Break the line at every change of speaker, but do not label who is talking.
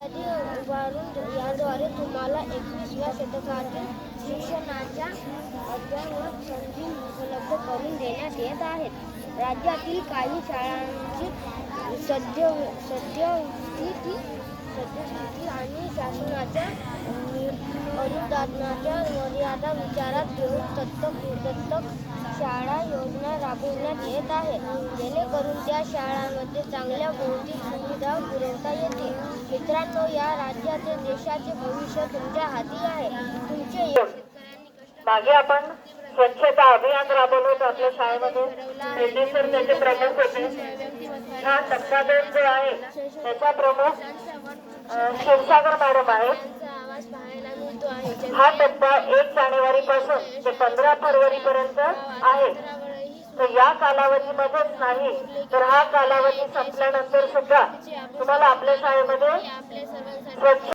उभारून याद्वारे तुम्हाला 21व्या शतकातील शिक्षणाच्या अद्ययावत संधी उपलब्ध करून देण्यात येत आहेत. राज्यातील काही शाळांची सद्यस्थिती आणि शासनाच्या अनुदानाच्या मर्यादा विचारात घेऊन दत्तक शाळा योजना राबवण्यात येत आहे, जेणेकरून त्या शाळांमध्ये चांगल्या भौतिक सुविधा पुरवता येतील. मित्रांनो, या राज्याचे देशाचे भविष्य तुमच्या हाती आहे.
मागे आपण स्वच्छता अभियान राबवलं होतं आपल्या शाळेमध्ये. पेडणेकर त्याचे प्रमुख होते. हा टप्पा 2 जो आहे त्याचा प्रमुख क्षीरसागर मॅडम आहेत. हा टप्पा 1 जानेवारी पासून ते 15 फरवरी पर्यंत आहे. तर या कालावधीमध्येच नाही तर हा कालावधी संपल्यानंतर सुद्धा तुम्हाला आपल्या शाळेमध्ये स्वच्छ